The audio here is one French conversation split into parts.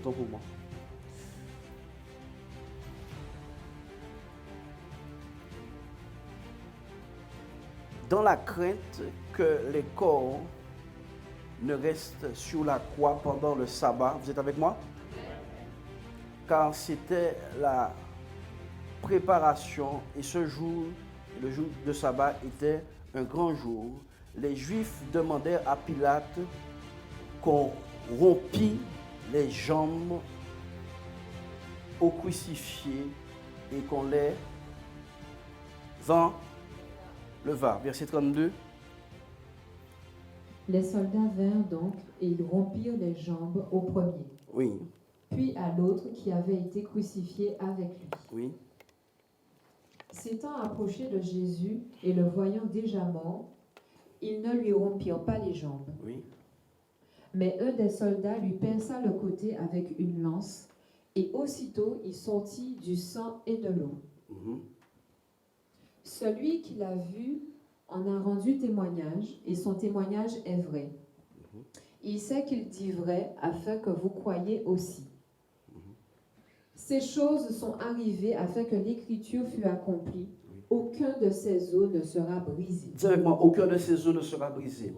autant pour moi. Dans la crainte que les corps ne restent sur la croix pendant le sabbat. Vous êtes avec moi? Car c'était la préparation et ce jour, le jour de sabbat, était un grand jour. Les Juifs demandèrent à Pilate qu'on rompît les jambes aux crucifiés et qu'on les enlevât. Verset 32. Les soldats vinrent donc et ils rompirent les jambes au premier, Oui, puis à l'autre qui avait été crucifié avec lui. oui. S'étant approchés de Jésus et le voyant déjà mort, ils ne lui rompirent pas les jambes. Oui. Mais un des soldats lui pinça le côté avec une lance, et aussitôt il sortit du sang et de l'eau. Mhm. Celui qui l'a vu en a rendu témoignage, et son témoignage est vrai. Il sait qu'il dit vrai afin que vous croyiez aussi. Ces choses sont arrivées afin que l'écriture fût accomplie. Aucun de ces os ne sera brisé. Dis avec moi, aucun de ces os ne sera brisé.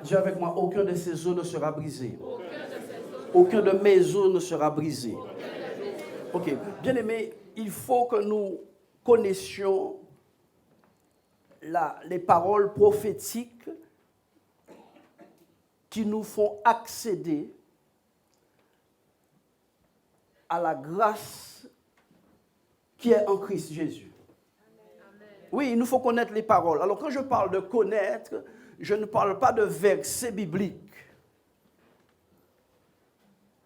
Dis avec moi, aucun de ces os ne sera brisé. Aucun de mes os ne sera brisé. Ok, bien aimé, il faut que nous connaissions les paroles prophétiques qui nous font accéder à la grâce qui est en Christ Jésus. Oui, il nous faut connaître les paroles. Alors quand je parle de connaître, je ne parle pas de versets bibliques.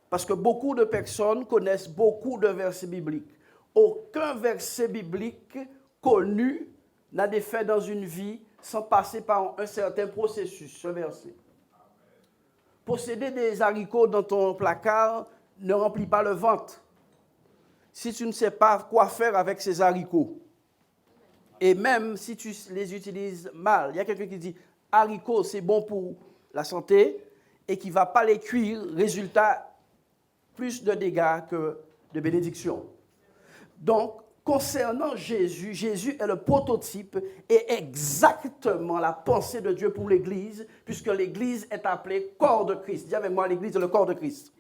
Parce que beaucoup de personnes connaissent beaucoup de versets bibliques. Aucun verset biblique connu n'a d'effet dans une vie sans passer par un certain processus, ce verset. Posséder des haricots dans ton placard ne remplit pas le ventre si tu ne sais pas quoi faire avec ces haricots. Et même si tu les utilises mal, il y a quelqu'un qui dit haricots, c'est bon pour la santé et qui ne va pas les cuire, résultat, plus de dégâts que de bénédictions. Donc, concernant Jésus, Jésus est le prototype et exactement la pensée de Dieu pour l'Église, puisque l'Église est appelée corps de Christ. Dis avec moi, l'Église est le corps de Christ.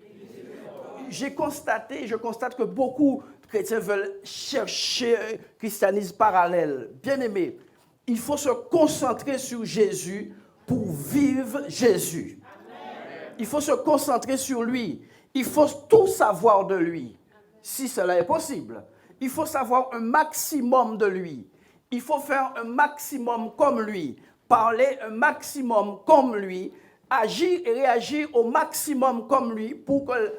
Je constate que beaucoup de chrétiens veulent chercher un christianisme parallèle. Bien aimé, il faut se concentrer sur Jésus pour vivre Jésus. Il faut se concentrer sur lui. Il faut tout savoir de lui, si cela est possible. Il faut savoir un maximum de lui. Il faut faire un maximum comme lui, parler un maximum comme lui, agir et réagir au maximum comme lui pour que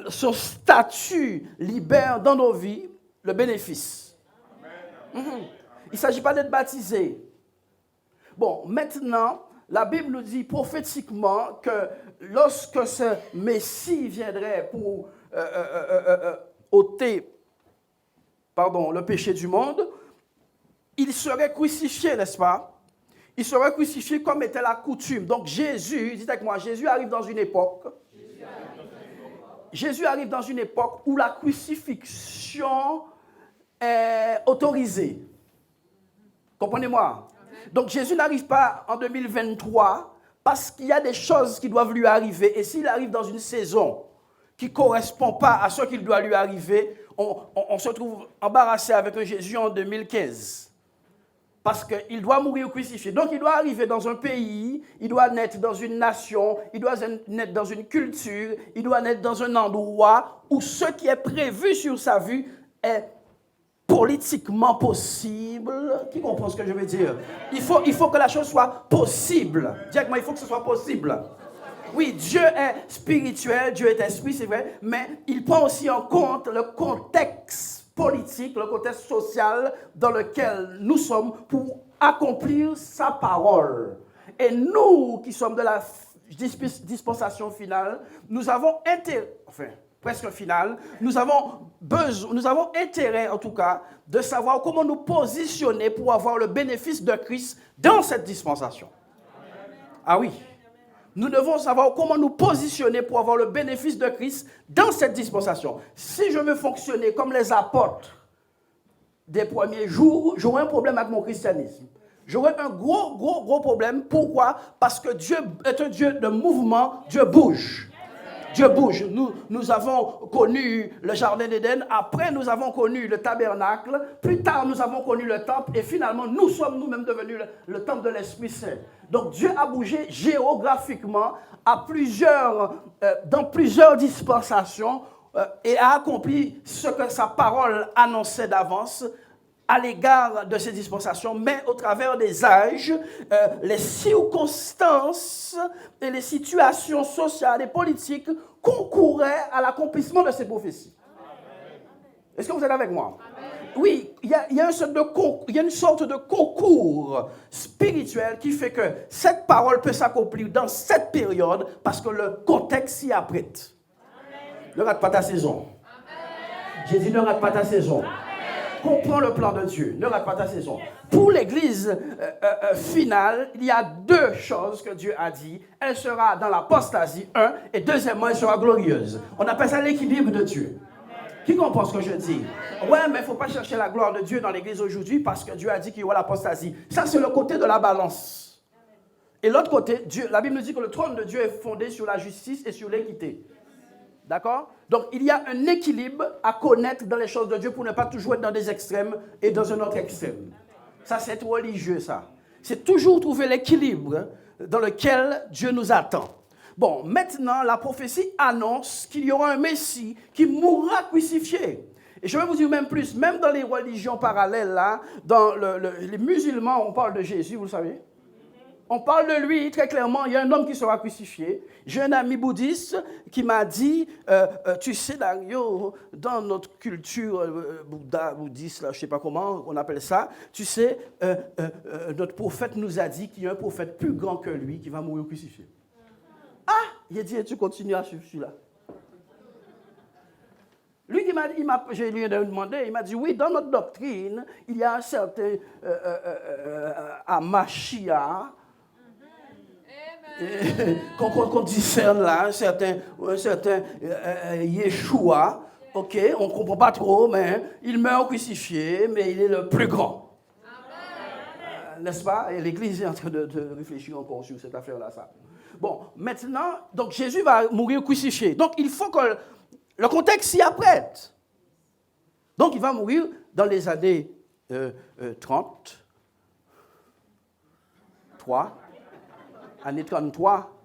son statut libère dans nos vies le bénéfice. Il ne s'agit pas d'être baptisé. Bon, maintenant, la Bible nous dit prophétiquement que lorsque ce Messie viendrait pour ôter le péché du monde, il serait crucifié, n'est-ce pas? Il serait crucifié comme était la coutume. Donc Jésus, dites avec moi, Jésus arrive dans une époque où la crucifixion est autorisée. Comprenez-moi? Donc Jésus n'arrive pas en 2023 parce qu'il y a des choses qui doivent lui arriver. Et s'il arrive dans une saison qui ne correspond pas à ce qui doit lui arriver, on se trouve embarrassé avec un Jésus en 2015. Parce qu'il doit mourir crucifié. Donc il doit arriver dans un pays, il doit naître dans une nation, il doit naître dans une culture, il doit naître dans un endroit où ce qui est prévu sur sa vie est politiquement possible. Qui comprend ce que je veux dire? Il faut que la chose soit possible. Dis avec moi, il faut que ce soit possible. Oui, Dieu est spirituel, Dieu est esprit, c'est vrai, mais il prend aussi en compte le contexte politique, le contexte social dans lequel nous sommes pour accomplir sa parole. Et nous qui sommes de la dispensation finale, nous avons presque finale, nous avons intérêt en tout cas de savoir comment nous positionner pour avoir le bénéfice de Christ dans cette dispensation. Ah oui. Nous devons savoir comment nous positionner pour avoir le bénéfice de Christ dans cette dispensation. Si je veux fonctionner comme les apôtres des premiers jours, j'aurai un problème avec mon christianisme. J'aurai un gros problème. Pourquoi? Parce que Dieu est un Dieu de mouvement, Dieu bouge. Dieu bouge. Nous avons connu le jardin d'Éden, après nous avons connu le tabernacle, plus tard nous avons connu le temple et finalement nous sommes nous-mêmes devenus le temple de l'Esprit Saint. Donc Dieu a bougé géographiquement dans plusieurs dispensations et a accompli ce que sa parole annonçait d'avance à l'égard de ces dispensations, mais au travers des âges, les circonstances et les situations sociales et politiques concouraient à l'accomplissement de ces prophéties. Est-ce que vous êtes avec moi? Amen. Oui, il y a une sorte de concours spirituel qui fait que cette parole peut s'accomplir dans cette période parce que le contexte s'y apprête. Amen. Ne rate pas ta saison. Amen. J'ai dit ne rate pas ta saison. Amen. Comprends le plan de Dieu, ne rate pas ta saison. Pour l'église finale, il y a deux choses que Dieu a dit. Elle sera dans l'apostasie, et deuxièmement, elle sera glorieuse. On appelle ça l'équilibre de Dieu. Qui comprend ce que je dis? Ouais, mais il ne faut pas chercher la gloire de Dieu dans l'église aujourd'hui parce que Dieu a dit qu'il y aura l'apostasie. Ça, c'est le côté de la balance. Et l'autre côté, la Bible nous dit que le trône de Dieu est fondé sur la justice et sur l'équité. D'accord? Donc, il y a un équilibre à connaître dans les choses de Dieu pour ne pas toujours être dans des extrêmes et dans un autre extrême. Ça, c'est religieux, ça. C'est toujours trouver l'équilibre dans lequel Dieu nous attend. Bon, maintenant, la prophétie annonce qu'il y aura un Messie qui mourra crucifié. Et je vais vous dire même plus, même dans les religions parallèles, là, dans les musulmans, on parle de Jésus, vous le savez. On parle de lui très clairement, il y a un homme qui sera crucifié. J'ai un ami bouddhiste qui m'a dit, tu sais Dario, dans notre culture bouddhiste, là, je ne sais pas comment on appelle ça, tu sais, notre prophète nous a dit qu'il y a un prophète plus grand que lui qui va mourir crucifié. Ah, il a dit, tu continues à suivre celui-là. Lui, je lui ai demandé, il m'a dit, oui, dans notre doctrine, il y a un certain Amashia, qu'on discerne là, un certain Yeshua, ok, on ne comprend pas trop, mais il meurt crucifié, mais il est le plus grand. N'est-ce pas? Et l'Église est en train de réfléchir encore sur cette affaire-là, ça. Bon, maintenant, donc Jésus va mourir crucifié. Donc il faut que le contexte s'y apprête. Donc il va mourir dans les années 33, année 33,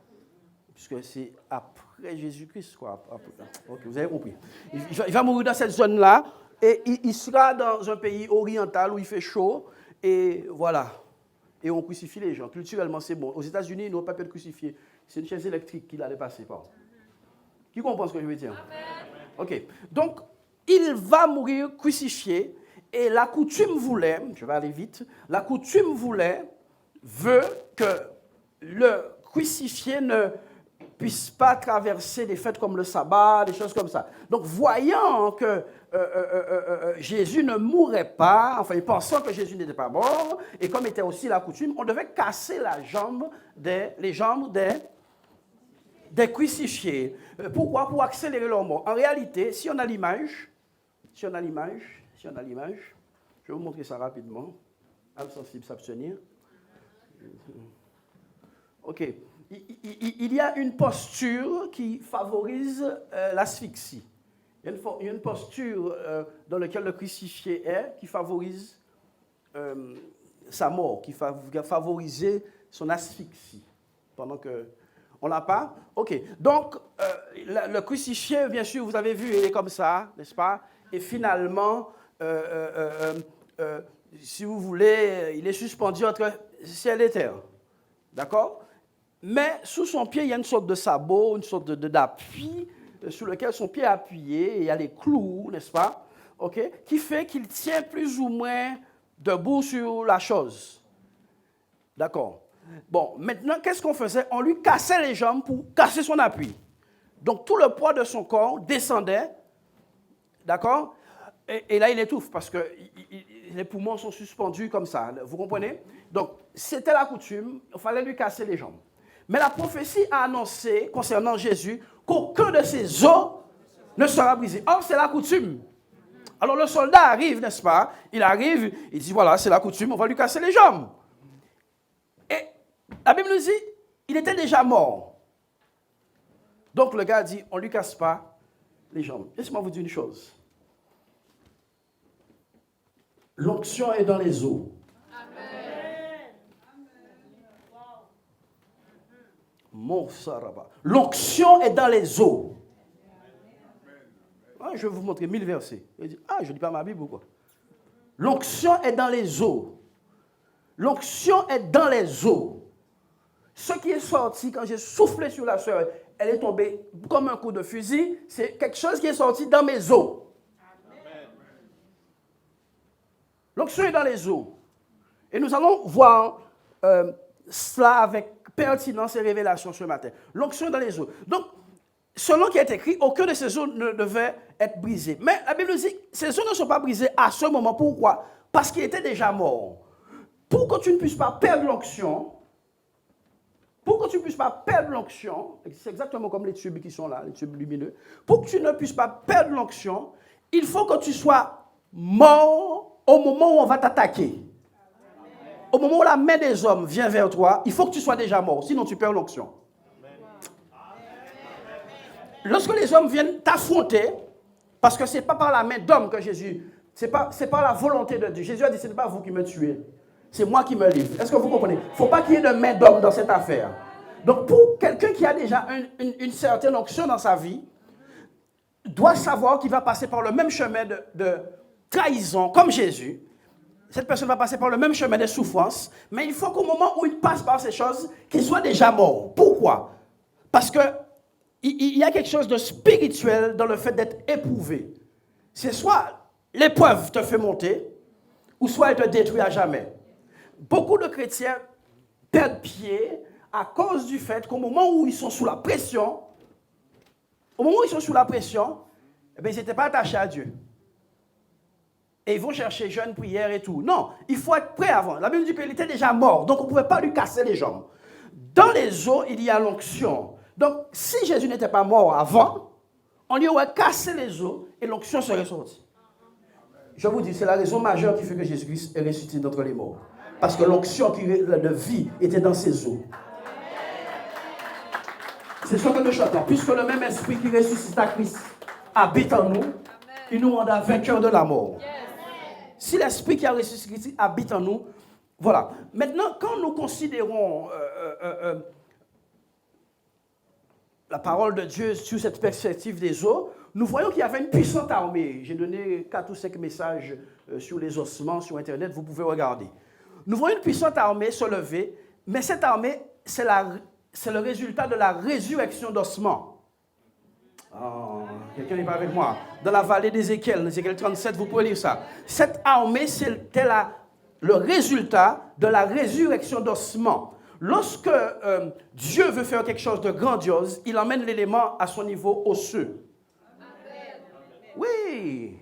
puisque c'est après Jésus-Christ, quoi. Ok, vous avez compris. Il va mourir dans cette zone-là, et il sera dans un pays oriental où il fait chaud, et voilà. Et on crucifie les gens. Culturellement, c'est bon. Aux États-Unis, ils n'ont pas pu être crucifiés. C'est une chaise électrique qu'il allait passer par. Qui comprend ce que je veux dire? Amen. Ok. Donc, il va mourir crucifié, et la coutume voulait, je vais aller vite, veut que le crucifié ne puisse pas traverser des fêtes comme le sabbat, des choses comme ça. Donc, voyant que Jésus ne mourrait pas, enfin, pensant que Jésus n'était pas mort, et comme était aussi la coutume, on devait casser les jambes des crucifiés. Pourquoi? Pour accélérer leur mort. En réalité, si on a l'image, je vais vous montrer ça rapidement. Âme sensible, s'abstenir. Ok. Il y a une posture qui favorise l'asphyxie. Il y a une posture dans laquelle le crucifié est qui favorise sa mort, qui va favoriser son asphyxie. Pendant que... On l'a pas? Ok. Donc, le crucifié, bien sûr, vous avez vu, il est comme ça, n'est-ce pas? Et finalement, si vous voulez, il est suspendu entre ciel et terre. D'accord? Mais sous son pied, il y a une sorte de sabot, une sorte d'appui sur lequel son pied est appuyé, et il y a les clous, n'est-ce pas? Okay? Qui fait qu'il tient plus ou moins debout sur la chose. D'accord? Bon, maintenant, qu'est-ce qu'on faisait? On lui cassait les jambes pour casser son appui. Donc, tout le poids de son corps descendait, d'accord? Et là, il étouffe parce que les poumons sont suspendus comme ça. Vous comprenez? Donc, c'était la coutume, il fallait lui casser les jambes. Mais la prophétie a annoncé, concernant Jésus, qu'aucun de ses os ne sera brisé. Or, c'est la coutume. Alors, le soldat arrive, n'est-ce pas? Il arrive, il dit, voilà, c'est la coutume, on va lui casser les jambes. Et la Bible nous dit, il était déjà mort. Donc, le gars dit, on ne lui casse pas les jambes. Laissez-moi vous dire une chose. L'onction est dans les os. Mon saraba. L'onction est dans les os. Ah, je vais vous montrer 1000 versets. Il dit, je ne lis pas ma Bible ou quoi? L'onction est dans les os. L'onction est dans les os. Ce qui est sorti quand j'ai soufflé sur la sœur, elle est tombée comme un coup de fusil. C'est quelque chose qui est sorti dans mes os. L'onction est dans les os. Et nous allons voir cela avec pertinence et révélation ce matin. L'onction est dans les os. Donc, selon qui est écrit, aucun de ces os ne devait être brisé. Mais la Bible dit, ces os ne sont pas brisés à ce moment. Pourquoi? Parce qu'il était déjà mort. Pour que tu ne puisses pas perdre l'onction, c'est exactement comme les tubes qui sont là, les tubes lumineux. Pour que tu ne puisses pas perdre l'onction, il faut que tu sois mort au moment où on va t'attaquer. Au moment où la main des hommes vient vers toi, il faut que tu sois déjà mort, sinon tu perds l'onction. Lorsque les hommes viennent t'affronter, parce que ce n'est pas par la main d'homme que Jésus, c'est par la volonté de Dieu. Jésus a dit, ce n'est pas vous qui me tuez, c'est moi qui me livre. Est-ce que vous comprenez? Il ne faut pas qu'il y ait de main d'homme dans cette affaire. Donc pour quelqu'un qui a déjà une certaine onction dans sa vie, doit savoir qu'il va passer par le même chemin de trahison, comme Jésus. Cette personne va passer par le même chemin de souffrance, mais il faut qu'au moment où il passe par ces choses, qu'il soit déjà mort. Pourquoi? Parce qu'il y a quelque chose de spirituel dans le fait d'être éprouvé. C'est soit l'épreuve te fait monter, ou soit elle te détruit à jamais. Beaucoup de chrétiens perdent pied à cause du fait qu'au moment où ils sont sous la pression, eh bien, ils n'étaient pas attachés à Dieu. Et ils vont chercher jeûne, prière et tout. Non, il faut être prêt avant. La Bible dit qu'il était déjà mort, donc on ne pouvait pas lui casser les jambes. Dans les os, il y a l'onction. Donc, si Jésus n'était pas mort avant, on lui aurait cassé les os et l'onction serait sortie. Je vous dis, c'est la raison majeure qui fait que Jésus-Christ est ressuscité d'entre les morts. Parce que l'onction de vie était dans ses os. C'est ce que nous chantons. Puisque le même esprit qui ressuscite à Christ habite en nous, il nous rend vainqueurs de la mort. Si l'esprit qui a ressuscité habite en nous, voilà. Maintenant, quand nous considérons la parole de Dieu sur cette perspective des os, nous voyons qu'il y avait une puissante armée. J'ai donné 4 ou 5 messages sur les ossements, sur Internet, vous pouvez regarder. Nous voyons une puissante armée se lever, mais cette armée, c'est le résultat de la résurrection d'ossements. Oh, quelqu'un n'est pas avec moi. Dans la vallée d'Ézéchiel, Ézéchiel 37, vous pouvez lire ça. Cette armée, c'était le résultat de la résurrection d'ossements. Lorsque Dieu veut faire quelque chose de grandiose, il emmène l'élément à son niveau osseux. Oui.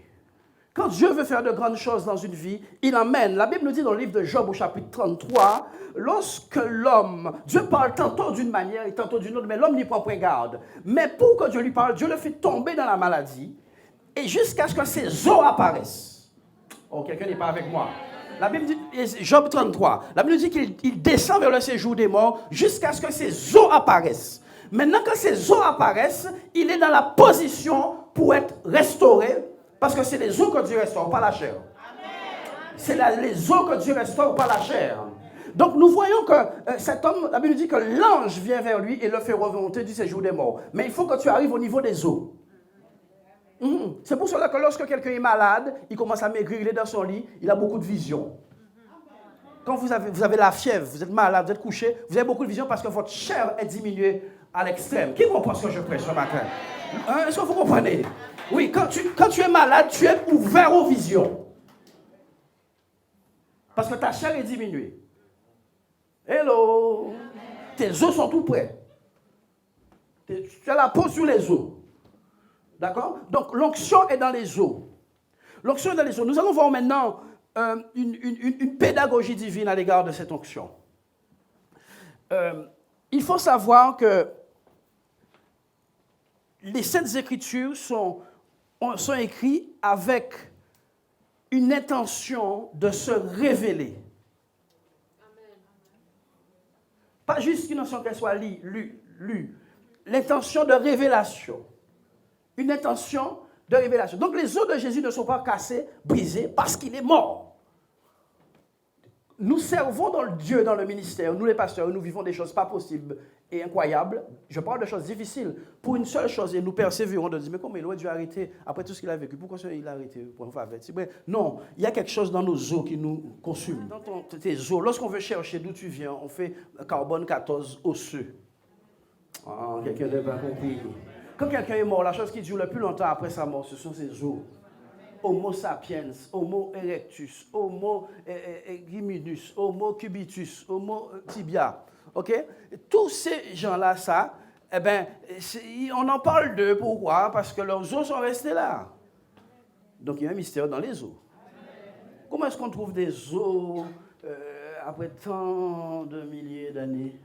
Quand Dieu veut faire de grandes choses dans une vie, il emmène. La Bible nous dit dans le livre de Job au chapitre 33, lorsque Dieu parle tantôt d'une manière et tantôt d'une autre, mais l'homme n'y prend point garde. Mais pour que Dieu lui parle, Dieu le fait tomber dans la maladie et jusqu'à ce que ses os apparaissent. Oh, quelqu'un n'est pas avec moi. La Bible dit, Job 33, la Bible dit qu'il descend vers le séjour des morts jusqu'à ce que ses os apparaissent. Maintenant que ses os apparaissent, il est dans la position pour être restauré. Parce que c'est les os que Dieu restaure, pas la chair. C'est les os que Dieu restaure, pas la chair. Donc nous voyons que cet homme, la Bible dit que l'ange vient vers lui et le fait remonter du séjour des morts. Mais il faut que tu arrives au niveau des os. C'est pour cela que lorsque quelqu'un est malade, il commence à maigrir, il est dans son lit, il a beaucoup de visions. Quand vous avez la fièvre, vous êtes malade, vous êtes couché, vous avez beaucoup de visions parce que votre chair est diminuée à l'extrême. Qui comprend ce que je prêche ce matin? Est-ce que vous comprenez? Oui, quand tu es malade, tu es ouvert aux visions. Parce que ta chair est diminuée. Hello! Tes os sont tout prêts. Tu as la peau sur les os. D'accord? Donc, l'onction est dans les os. L'onction est dans les os. Nous allons voir maintenant une pédagogie divine à l'égard de cette onction. il faut savoir que les Saintes Écritures sont écrites avec une intention de se révéler. Pas juste une intention qu'elle soit lue. L'intention de révélation. Une intention de révélation. Donc les os de Jésus ne sont pas cassés, brisés, parce qu'il est mort. Nous servons dans Dieu, dans le ministère, nous les pasteurs, nous vivons des choses pas possibles et incroyables. Je parle de choses difficiles pour une seule chose et nous persévérons de dire, mais comment il aurait dû arrêter après tout ce qu'il a vécu? Pourquoi il a arrêté pour une faveur? Non, il y a quelque chose dans nos os qui nous consume. Dans tes os, lorsqu'on veut chercher d'où tu viens, on fait carbone 14 osseux. Ah, quelqu'un n'a pas compris. Quand quelqu'un est mort, la chose qui dure le plus longtemps après sa mort, ce sont ses os. Homo sapiens, Homo erectus, Homo hominus, Homo cubitus, Homo tibia. Ok? Tous ces gens-là, ça, eh ben, on en parle d'eux. Pourquoi? Parce que leurs os sont restés là. Donc il y a un mystère dans les os. Comment est-ce qu'on trouve des os après tant de milliers d'années?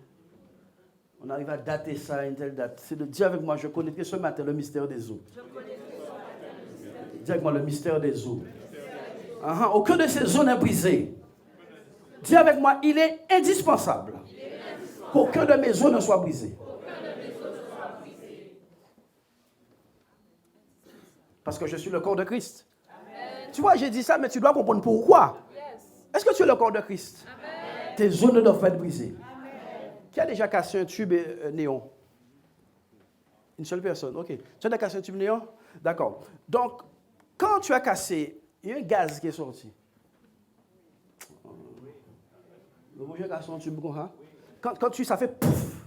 On arrive à dater ça à une telle date. C'est de dire avec moi, je connais ce matin le mystère des os. Dis avec moi le mystère des os. Aucun de ces os n'est brisé. Dis avec moi, il est indispensable qu'aucun de mes os ne soit brisé. Parce que je suis le corps de Christ. Amen. Tu vois, j'ai dit ça, mais tu dois comprendre pourquoi. Est-ce que tu es le corps de Christ? Amen. Tes os ne doivent pas être brisés. Amen. Qui a déjà cassé un tube néon? Une seule personne, ok. Tu as déjà cassé un tube néon? D'accord. Donc, quand tu as cassé, il y a un gaz qui est sorti. Le monsieur a cassé un tube comme ça. Quand ça fait pouf.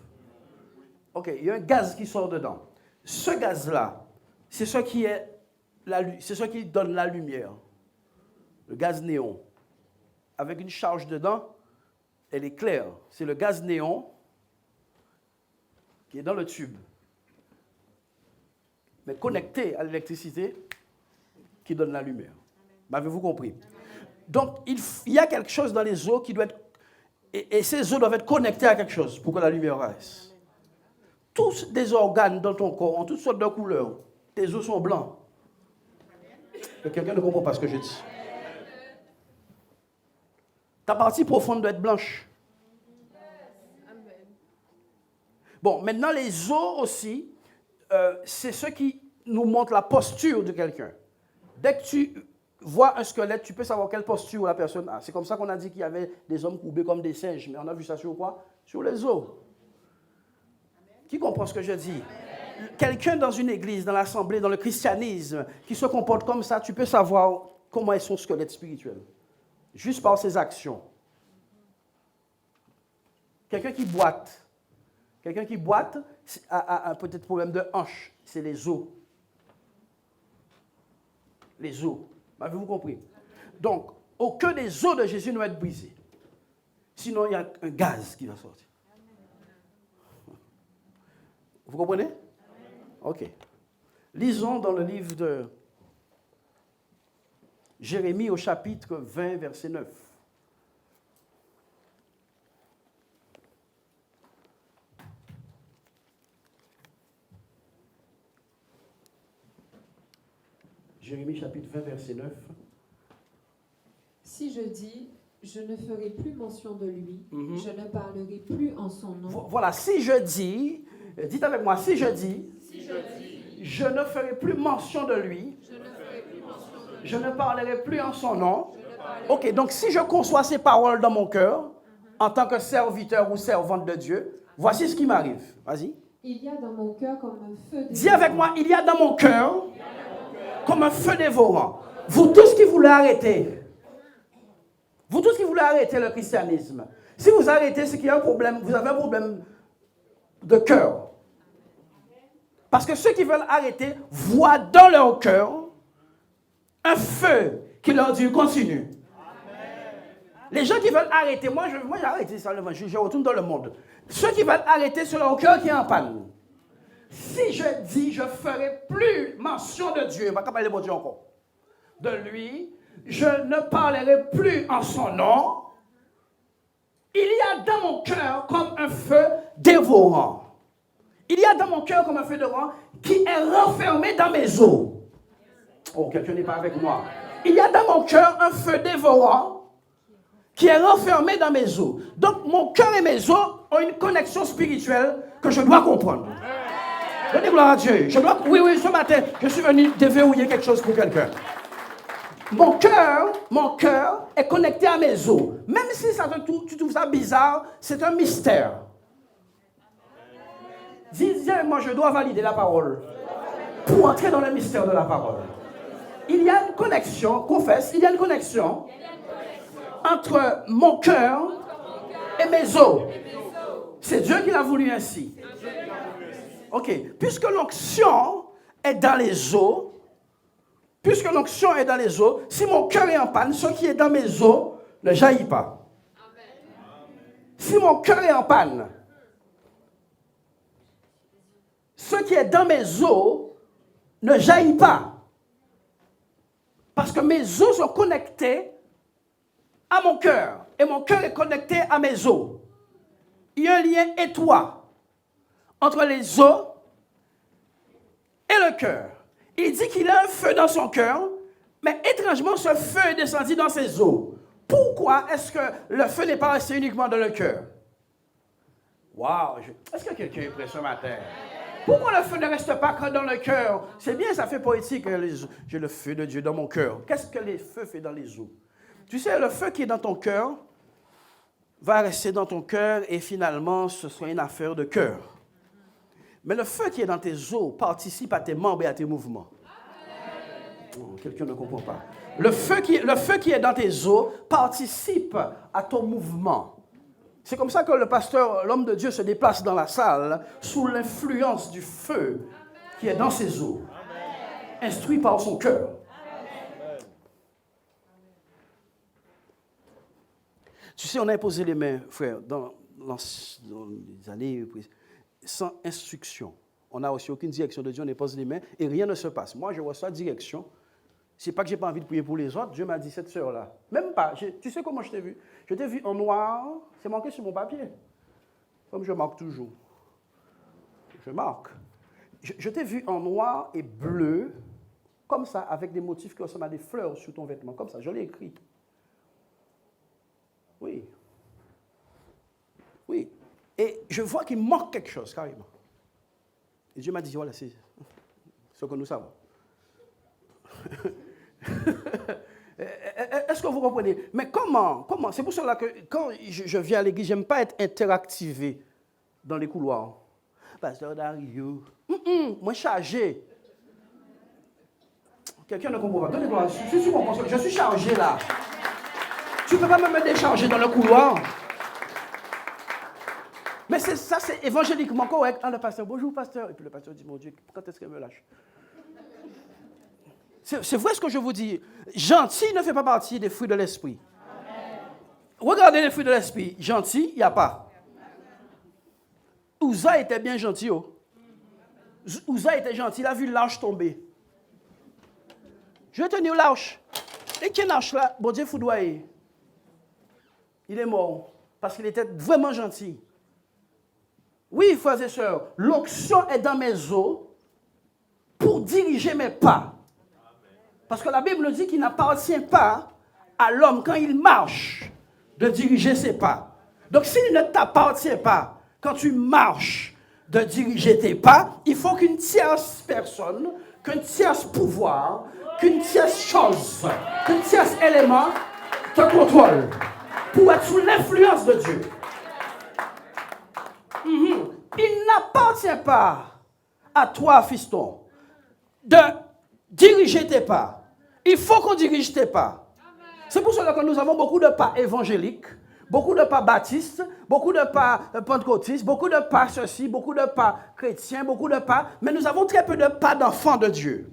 Ok, il y a un gaz qui sort dedans. Ce gaz-là, c'est ce qui donne la lumière. Le gaz néon. Avec une charge dedans, elle est claire. C'est le gaz néon qui est dans le tube. Mais connecté à l'électricité qui donne la lumière. M'avez-vous compris? Donc, il y a quelque chose dans les os qui doit être... Et ces os doivent être connectés à quelque chose pour que la lumière reste. Tous des organes dans ton corps ont toutes sortes de couleurs. Tes os sont blancs. Et quelqu'un ne comprend pas ce que je dis. Ta partie profonde doit être blanche. Bon, maintenant les os aussi, c'est ce qui nous montre la posture de quelqu'un. Dès que tu vois un squelette, tu peux savoir quelle posture la personne a. C'est comme ça qu'on a dit qu'il y avait des hommes courbés comme des singes. Mais on a vu ça sur quoi? Sur les os. Qui comprend ce que je dis? Quelqu'un dans une église, dans l'assemblée, dans le christianisme, qui se comporte comme ça, tu peux savoir comment est son squelette spirituel. Juste par ses actions. Quelqu'un qui boite a peut-être problème de hanche. C'est les os. Les os. Avez-vous compris? Donc, aucun des os de Jésus ne va être brisé. Sinon, il y a un gaz qui va sortir. Vous comprenez? Ok. Lisons dans le livre de Jérémie au chapitre 20, verset 9. Jérémie chapitre 20, verset 9. Si je dis, je ne ferai plus mention de lui, je ne parlerai plus en son nom. Voilà, si je dis, dites avec moi, si je dis, je ne ferai plus mention de lui, je ne parlerai plus en son nom. Ok, donc si je conçois ces paroles dans mon cœur, en tant que serviteur ou servante de Dieu, voici ce qui m'arrive. Vas-y. Il y a dans mon cœur comme un feu dévorant. Dis avec moi, il y a dans mon cœur comme un feu dévorant. Vous tous qui voulez arrêter, le christianisme, si vous arrêtez, c'est qu'il y a un problème, vous avez un problème de cœur. Parce que ceux qui veulent arrêter voient dans leur cœur un feu qui leur dit continue. Les gens qui veulent arrêter, moi j'ai arrêté ça, je retourne dans le monde. Ceux qui veulent arrêter, c'est leur cœur qui est en panne. Si je dis, je ne ferai plus mention de Dieu, je ne vais pas parler de Dieu encore, de lui, je ne parlerai plus en son nom, il y a dans mon cœur comme un feu dévorant. Il y a dans mon cœur comme un feu dévorant qui est renfermé dans mes os. Oh, quelqu'un n'est pas avec moi. Il y a dans mon cœur un feu dévorant qui est renfermé dans mes os. Donc, mon cœur et mes os ont une connexion spirituelle que je dois comprendre. Donnez gloire à Dieu. Oui, ce matin, je suis venu déverrouiller quelque chose pour quelqu'un. Mon cœur est connecté à mes os. Même si tu trouves ça bizarre, c'est un mystère. Dis-moi, je dois valider la parole pour entrer dans le mystère de la parole. Il y a une connexion, confesse, il y a une connexion entre mon cœur et mes os. C'est Dieu qui l'a voulu ainsi. Ok, puisque l'onction est dans les os, si mon cœur est en panne, ce qui est dans mes os ne jaillit pas. Si mon cœur est en panne, ce qui est dans mes os ne jaillit pas. Parce que mes os sont connectés à mon cœur. Et mon cœur est connecté à mes os. Il y a un lien étroit entre les os et le cœur. Il dit qu'il a un feu dans son cœur, mais étrangement, ce feu est descendu dans ses os. Pourquoi est-ce que le feu n'est pas resté uniquement dans le cœur? Waouh! Est-ce que quelqu'un est prêt ce matin? Pourquoi le feu ne reste pas que dans le cœur? C'est bien, ça fait poétique. J'ai le feu de Dieu dans mon cœur. Qu'est-ce que le feu fait dans les os? Tu sais, le feu qui est dans ton cœur va rester dans ton cœur et finalement, ce sera une affaire de cœur. Mais le feu qui est dans tes os participe à tes membres et à tes mouvements. Oh, quelqu'un ne comprend pas. Le feu qui est dans tes os participe à ton mouvement. C'est comme ça que le pasteur, l'homme de Dieu, se déplace dans la salle sous l'influence du feu qui est dans ses os, instruit par son cœur. Tu sais, on a imposé les mains, frère, dans les années sans instruction. On n'a aussi aucune direction de Dieu, on impose les mains et rien ne se passe. Moi, je reçois direction. C'est pas que je n'ai pas envie de prier pour les autres. Dieu m'a dit cette sœur-là. Même pas. Tu sais comment je t'ai vu? Je t'ai vu en noir. C'est marqué sur mon papier. Comme je marque toujours. Je marque. Je t'ai vu en noir et bleu. Comme ça, avec des motifs qui ressemblent à des fleurs sur ton vêtement. Comme ça, je l'ai écrit. Oui. Oui. Et je vois qu'il manque quelque chose, carrément. Et Dieu m'a dit, voilà, c'est ce que nous savons. Est-ce que vous comprenez? Mais comment? C'est pour cela que quand je viens à l'église, je n'aime pas être interactivé dans les couloirs. Pasteur Dario, moi chargé. Quelqu'un ne comprend pas. Donnez-moi, je suis chargé là. Tu ne peux pas me décharger dans le couloir. Mais ça, c'est évangéliquement correct. Ah, le pasteur, bonjour pasteur. Et puis le pasteur dit, mon Dieu, quand est-ce qu'elle me lâche? C'est vrai ce que je vous dis. Gentil ne fait pas partie des fruits de l'esprit. Amen. Regardez les fruits de l'esprit. Gentil, il n'y a pas. Ouza était bien gentil. Oh. Ouza était gentil. Il a vu l'arche tomber. Je vais tenir l'arche. Et quelle arche là? Bon Dieu foudroyé. Il est mort. Parce qu'il était vraiment gentil. Oui, frères et sœurs, l'onction est dans mes os pour diriger mes pas. Parce que la Bible dit qu'il n'appartient pas à l'homme, quand il marche, de diriger ses pas. Donc, s'il ne t'appartient pas, quand tu marches, de diriger tes pas, il faut qu'une tierce personne, qu'un tierce pouvoir, qu'une tierce chose, qu'un tierce élément te contrôle pour être sous l'influence de Dieu. Il n'appartient pas à toi, fiston, de diriger tes pas. Il faut qu'on dirige tes pas. C'est pour cela que nous avons beaucoup de pas évangéliques, beaucoup de pas baptistes, beaucoup de pas pentecôtistes, beaucoup de pas ceci, beaucoup de pas chrétiens, beaucoup de pas, mais nous avons très peu de pas d'enfants de Dieu.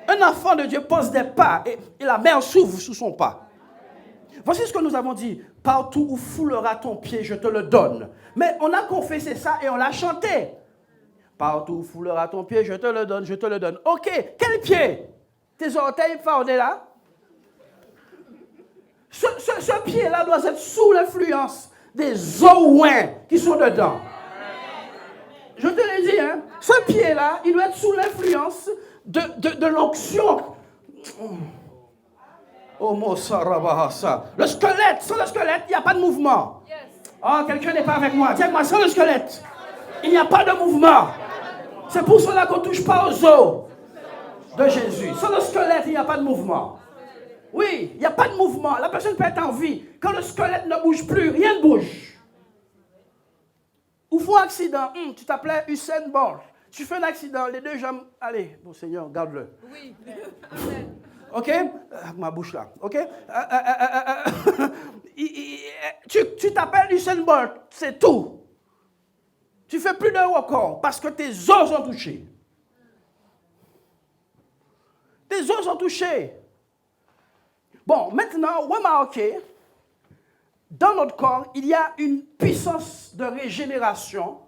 Un enfant de Dieu pose des pas et la mer s'ouvre sous son pas. Voici ce que nous avons dit. Partout où foulera ton pied, je te le donne. Mais on a confessé ça et on l'a chanté. Partout où foulera ton pied, je te le donne, je te le donne. Ok, quel pied? Tes orteils fardés là? Ce pied-là doit être sous l'influence des os qui sont dedans. Je te l'ai dit, hein, ce pied-là, il doit être sous l'influence de l'onction. Oh, Mosarabahasa. Le squelette, sans le squelette, il n'y a pas de mouvement. Oh, quelqu'un n'est pas avec moi. Dis-moi, sans le squelette, il n'y a pas de mouvement. C'est pour cela qu'on ne touche pas aux os de Jésus. Sans le squelette, il n'y a pas de mouvement. Oui, il n'y a pas de mouvement. La personne peut être en vie. Quand le squelette ne bouge plus, rien ne bouge. Ou faut un accident. Tu t'appelais Usain Bolt. Tu fais un accident, les deux jambes. Allez, bon Seigneur, garde-le. Oui. OK? Ma bouche là. OK? Tu t'appelles Usain Bolt, c'est tout. Tu fais plus de record parce que tes os sont touchés. Tes os sont touchés. Bon, maintenant, remarquez, dans notre corps, il y a une puissance de régénération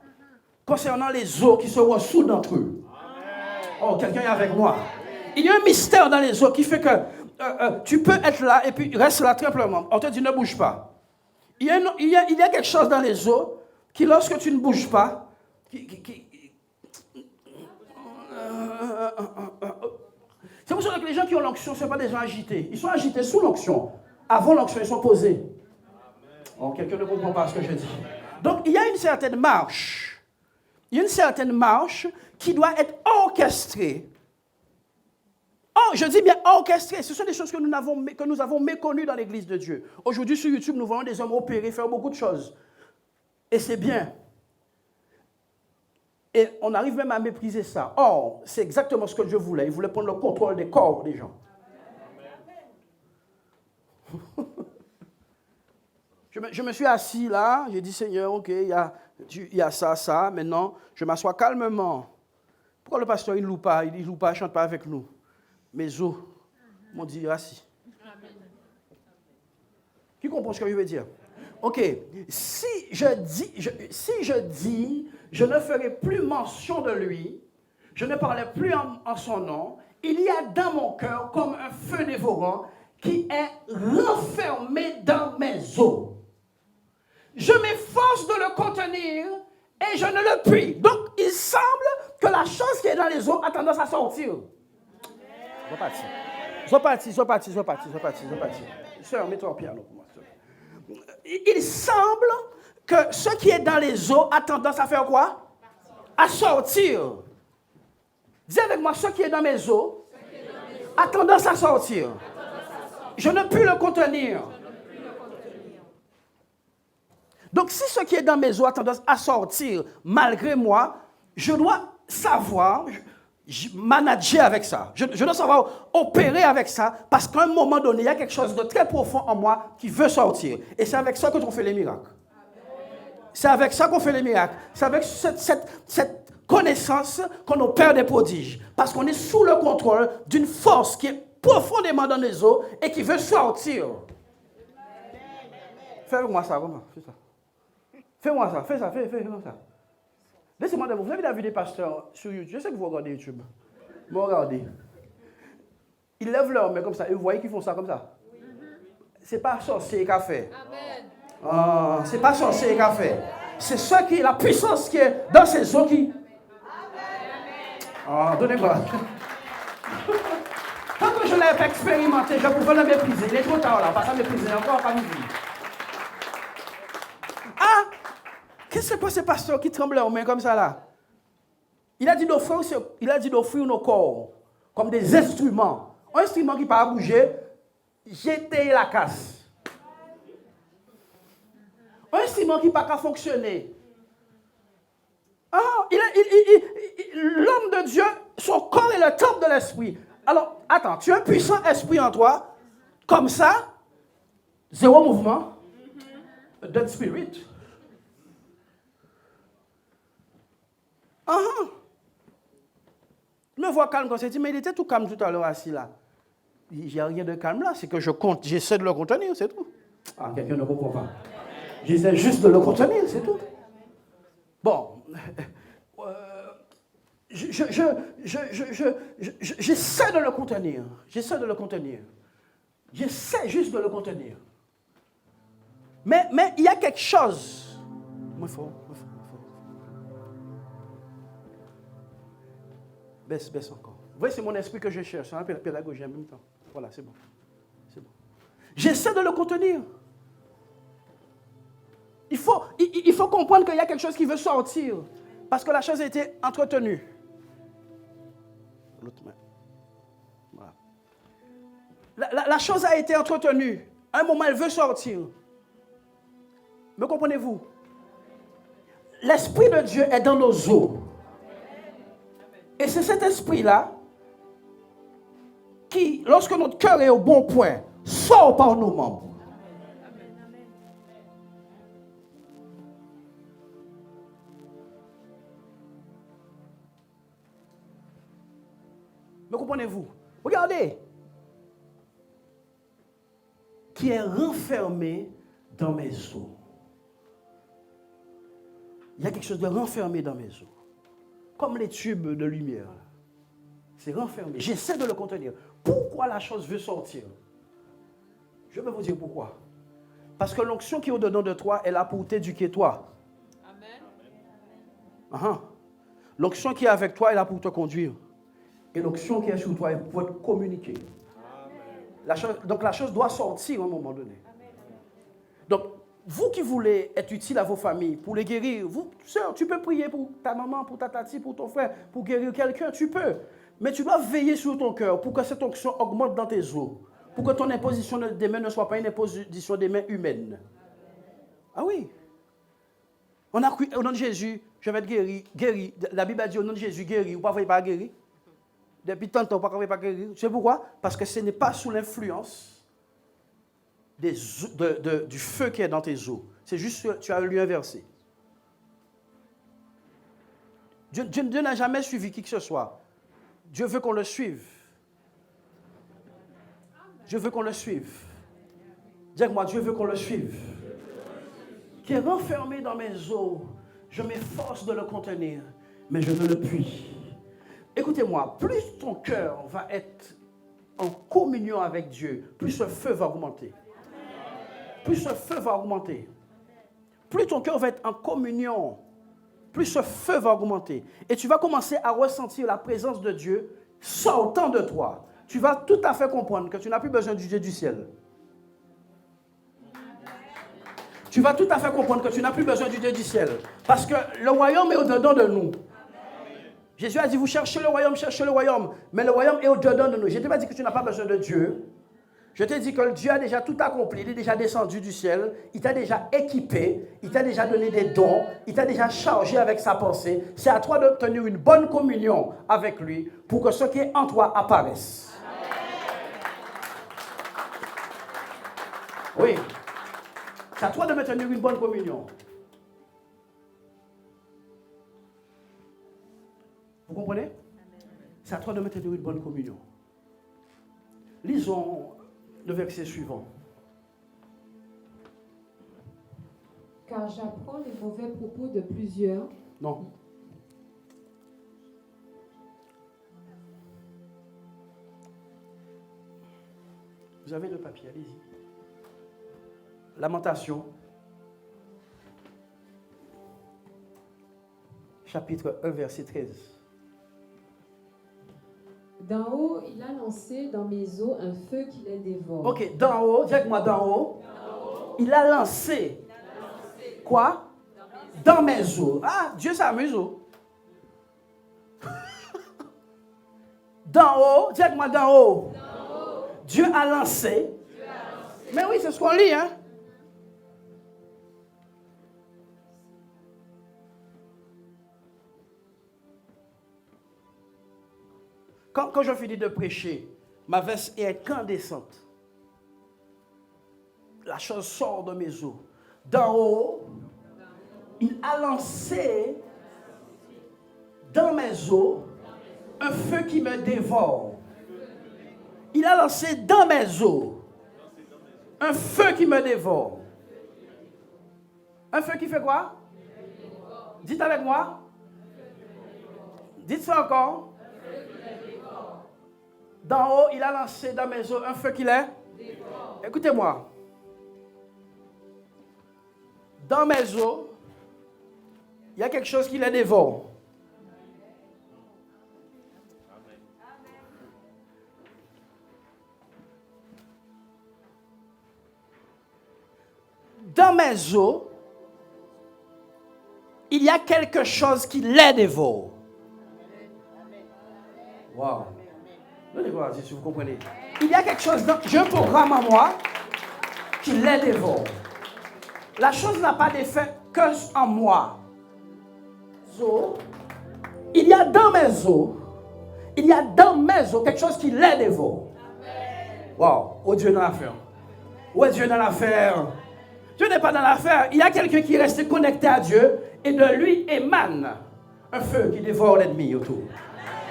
concernant les os qui se ressoutent d'entre eux. Oh, quelqu'un est avec moi. Il y a un mystère dans les os qui fait que tu peux être là et puis reste là simplement. On te dit ne bouge pas. Il y a quelque chose dans les os qui, lorsque tu ne bouges pas, c'est pour ça que les gens qui ont l'onction, ce ne sont pas des gens agités. Ils sont agités sous l'onction. Avant l'onction, ils sont posés. Oh, quelqu'un ne comprend pas ce que je dis. Donc, il y a une certaine marche. Il y a une certaine marche qui doit être orchestrée. Oh, je dis bien orchestrée. Ce sont des choses que nous avons méconnues dans l'Église de Dieu. Aujourd'hui, sur YouTube, nous voyons des hommes opérer, faire beaucoup de choses. Et c'est bien. Et on arrive même à mépriser ça. Or, c'est exactement ce que Dieu voulait. Il voulait prendre le contrôle des corps des gens. Je me suis assis là, j'ai dit, Seigneur, ok, il y a ça, maintenant, je m'assois calmement. Pourquoi le pasteur, il ne loue pas, il ne chante pas avec nous? Mes os m'ont dit, assis. Qui comprend ce que je veux dire? Ok, si je dis, je ne ferai plus mention de lui, je ne parlerai plus en son nom, il y a dans mon cœur comme un feu dévorant qui est renfermé dans mes os. Je m'efforce de le contenir et je ne le puis. Donc, il semble que la chose qui est dans les os a tendance à sortir. Sois parti. Sœur, mets-toi au piano pour moi. Il semble que ce qui est dans les os a tendance à faire quoi? À sortir. Dis avec moi, ce qui est dans mes os a tendance à sortir. Je ne puis le contenir. Donc, si ce qui est dans mes os a tendance à sortir malgré moi, je dois savoir manager avec ça. Je dois savoir opérer avec ça parce qu'à un moment donné, il y a quelque chose de très profond en moi qui veut sortir. Et c'est avec ça qu'on fait les miracles. C'est avec ça qu'on fait les miracles. C'est avec cette connaissance qu'on opère des prodiges. Parce qu'on est sous le contrôle d'une force qui est profondément dans les os et qui veut sortir. Fais-moi ça, comment? Fais ça. Fais-moi ça, fais comme ça. Laissez-moi vous avez vu des pasteurs sur YouTube, je sais que vous regardez YouTube. Vous regardez. Ils lèvent leurs mains comme ça, et vous voyez qu'ils font ça comme ça. C'est pas sorcier qu'a fait. Amen. C'est pas sorcier qu'a fait. C'est ce qui est la puissance qui est dans ces os qui. Donnez-moi. Tant que je ne l'ai pas expérimenté, je pouvais le mépriser. Il est trop tard là, pas ça mépriser encore, pas mépriser. Qu'est-ce que c'est ce pasteur qui tremble en main comme ça là? Il a dit d'offrir nos corps comme des instruments. Un instrument qui ne peut pas bouger, jeter la casse. Un instrument qui ne peut pas fonctionner. L'homme de Dieu, son corps est le temple de l'esprit. Alors, attends, tu as un puissant esprit en toi, comme ça, zéro mouvement, dead spirit. Je me vois calme quand c'est dit, mais il était tout calme tout à l'heure assis là. Il n'y a rien de calme là, c'est que j'essaie de le contenir, c'est tout. Quelqu'un ne comprend pas. J'essaie juste de le contenir, c'est tout. Bon, j'essaie de le contenir. J'essaie juste de le contenir. Mais il y a quelque chose. Moi, il faut. Baisse encore. Vous voyez, c'est mon esprit que je cherche. C'est un pédagogie en même temps. Voilà, c'est bon. C'est bon. J'essaie de le contenir. Il faut comprendre qu'il y a quelque chose qui veut sortir. Parce que la chose a été entretenue. L'autre main. Voilà. La chose a été entretenue. À un moment, elle veut sortir. Me comprenez-vous? L'Esprit de Dieu est dans nos os. Et c'est cet esprit-là qui, lorsque notre cœur est au bon point, sort par nos membres. Me comprenez-vous? Regardez. Qui est renfermé dans mes os. Il y a quelque chose de renfermé dans mes os. Comme les tubes de lumière. C'est renfermé. J'essaie de le contenir. Pourquoi la chose veut sortir? Je vais vous dire pourquoi. Parce que l'onction qui est au-dedans de toi est là pour t'éduquer toi. Amen. L'onction qui est avec toi est là pour te conduire. Et l'onction qui est sur toi est pour te communiquer. Donc la chose doit sortir à un moment donné. Donc, vous qui voulez être utile à vos familles, pour les guérir, vous, sœur, tu peux prier pour ta maman, pour ta tati, pour ton frère, pour guérir quelqu'un, tu peux. Mais tu dois veiller sur ton cœur pour que cette onction augmente dans tes os. Pour que ton imposition des mains ne soit pas une imposition des mains humaines. Ah oui. On a cru au nom de Jésus, je vais être guéri. La Bible a dit au nom de Jésus, guéri. Vous ne pouvez pas guérir. Depuis tant de temps, vous ne pouvez pas guérir. Tu sais pourquoi? Parce que ce n'est pas sous l'influence du feu qui est dans tes os. C'est juste que tu as lu inversé. Dieu n'a jamais suivi qui que ce soit. Dieu veut qu'on le suive. Dieu veut qu'on le suive. Dis-moi, Dieu veut qu'on le suive. Qui est renfermé dans mes os, je m'efforce de le contenir, mais je ne le puis. Écoutez-moi, plus ton cœur va être en communion avec Dieu, plus ce feu va augmenter. Plus ce feu va augmenter. Plus ton cœur va être en communion, plus ce feu va augmenter. Et tu vas commencer à ressentir la présence de Dieu sortant de toi. Tu vas tout à fait comprendre que tu n'as plus besoin du Dieu du ciel. Tu vas tout à fait comprendre que tu n'as plus besoin du Dieu du ciel. Parce que le royaume est au-dedans de nous. Jésus a dit, vous cherchez le royaume. Mais le royaume est au-dedans de nous. Je ne t'ai pas dit que tu n'as pas besoin de Dieu. Je t'ai dit que Dieu a déjà tout accompli. Il est déjà descendu du ciel. Il t'a déjà équipé. Il t'a déjà donné des dons. Il t'a déjà chargé avec sa pensée. C'est à toi de tenir une bonne communion avec lui pour que ce qui est en toi apparaisse. Oui. C'est à toi de maintenir une bonne communion. Vous comprenez? C'est à toi de maintenir une bonne communion. Lisons le verset suivant. Car j'apprends les mauvais propos de plusieurs. Non. Vous avez le papier, allez-y. Lamentation. Chapitre 1, verset 13. D'en haut, il a lancé dans mes os un feu qui les dévore. Ok, d'en haut, dis avec moi d'en haut. Il a lancé. Quoi? Dans mes os. Ah, Dieu s'amuse. D'en haut, dis avec moi d'en haut. Dieu a lancé. Mais oui, c'est ce qu'on lit, hein? Quand je finis de prêcher, ma veste est incandescente. La chose sort de mes os. D'en haut, il a lancé dans mes os un feu qui me dévore. Il a lancé dans mes os un feu qui me dévore. Un feu qui fait quoi? Dites avec moi. Dites ça encore. D'en haut, il a lancé dans mes os un feu qui les dévore. Écoutez-moi. Dans mes os, il y a quelque chose qui les dévore. Dans mes os, il y a quelque chose qui les dévore. Wow. Donnez-moi, si vous comprenez. Il y a quelque chose, j'ai un programme en moi qui les dévore. La chose n'a pas d'effet que en moi. Il y a dans mes os, quelque chose qui les dévore. Wow. Oh Dieu dans l'affaire. Oh Dieu dans l'affaire. Dieu n'est pas dans l'affaire. Il y a quelqu'un qui reste connecté à Dieu et de lui émane un feu qui dévore l'ennemi autour.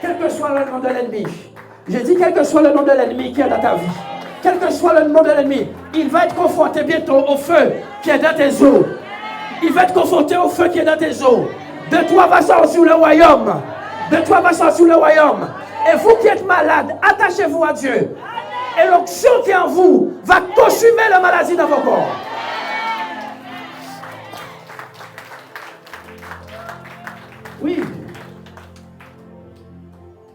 Quel que soit le nom de l'ennemi. J'ai dit quel que soit le nom de l'ennemi qui est dans ta vie. Quel que soit le nom de l'ennemi, il va être confronté bientôt au feu qui est dans tes os. Il va être confronté au feu qui est dans tes os. De toi va sortir le royaume. De toi va sortir le royaume. Et vous qui êtes malade, attachez-vous à Dieu. Et l'onction qui est en vous va consumer la maladie dans vos corps. Oui.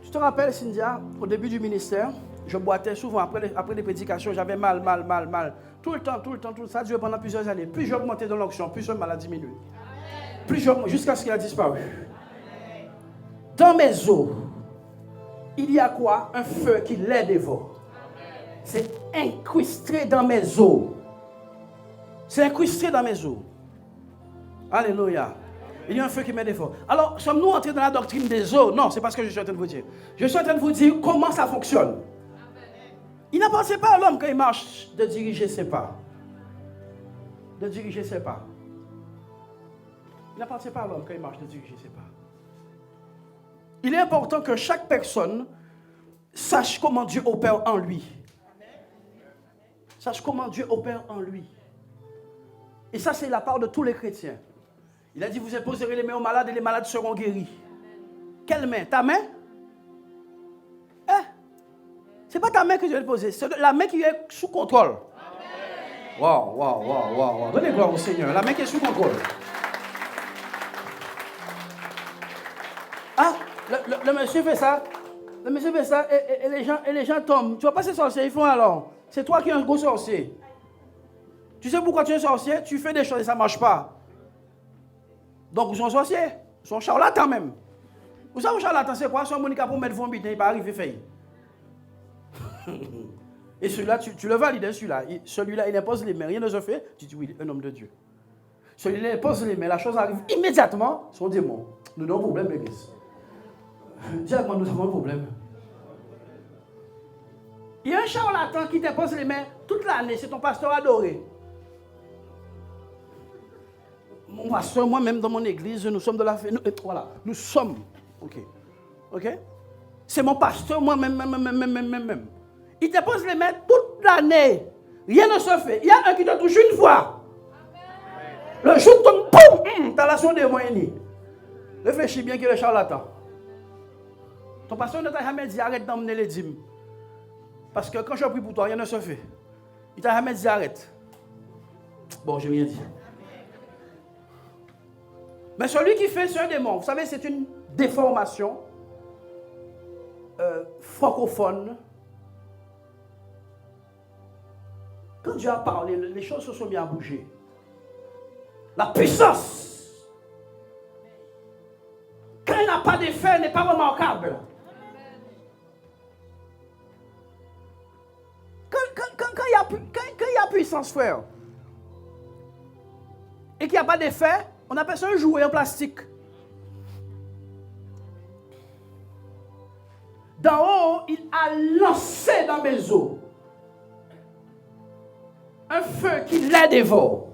Tu te rappelles, Cynthia, au début du ministère, je boitais souvent après les prédications, j'avais mal. Tout le temps, ça a duré pendant plusieurs années. Plus j'augmentais dans l'onction, plus la maladie diminuait. Jusqu'à ce qu'il a disparu. Dans mes os, il y a quoi? Un feu qui les dévore. C'est incrusté dans mes os. C'est incrusté dans mes os. Alléluia. Il y a un feu qui me dévore. Alors, sommes-nous entrés dans la doctrine des os? Non, c'est pas ce que je suis en train de vous dire. Je suis en train de vous dire comment ça fonctionne. Il n'appartient pas à l'homme quand il marche de diriger ses pas. De diriger ses pas. Il n'appartient pas à l'homme quand il marche de diriger ses pas. Il est important que chaque personne sache comment Dieu opère en lui. Sache comment Dieu opère en lui. Et ça, c'est la part de tous les chrétiens. Il a dit, vous imposerez les mains aux malades et les malades seront guéris. Quelle main? Ta main? C'est pas ta main que je vais te poser, c'est la main qui est sous contrôle. Wow. Donnez gloire au Seigneur. La main qui est sous contrôle. Ah, le monsieur fait ça. Le monsieur fait ça et les gens tombent. Tu vois pas ces sorciers, ils font alors. C'est toi qui es un gros sorcier. Tu sais pourquoi tu es un sorcier? Tu fais des choses et ça ne marche pas. Donc, ils sont sorciers. Ils sont charlatans même. Vous savez, charlatan, c'est quoi? Soit Monica pour mettre vos butins, il va arriver fait. Et celui-là, tu le valides, celui-là. Celui-là, il impose les mains, rien ne se fait. Tu dis oui, un homme de Dieu. Celui-là, il impose les mains, la chose arrive immédiatement. Son démon. Nous avons un problème, l'église. Directement, nous avons un problème. Il y a un charlatan qui t'impose les mains toute l'année, c'est ton pasteur adoré. Mon pasteur, moi-même dans mon église, nous sommes de la fête. Voilà, nous sommes. Ok? C'est mon pasteur, moi-même. Il te pose les mains toute l'année. Rien ne se fait. Il y a un qui te touche une fois. Le jour tombe, boum, t'as la sonde de moyenne. Réfléchis bien qu'il est charlatan. Ton pasteur ne t'a jamais dit arrête d'emmener les dîmes. Parce que quand je prie pour toi, rien ne se fait. Il t'a jamais dit arrête. Bon, je n'ai rien dit. Mais celui qui fait, c'est un démon. Vous savez, c'est une déformation francophone. Quand Dieu a parlé, les choses se sont mises à bouger. La puissance, quand elle n'a pas d'effet, elle n'est pas remarquable. Quand il y a puissance, frère, et qu'il n'y a pas d'effet, on appelle ça un jouet en plastique. D'en haut, il a lancé dans mes os un feu qui les dévore.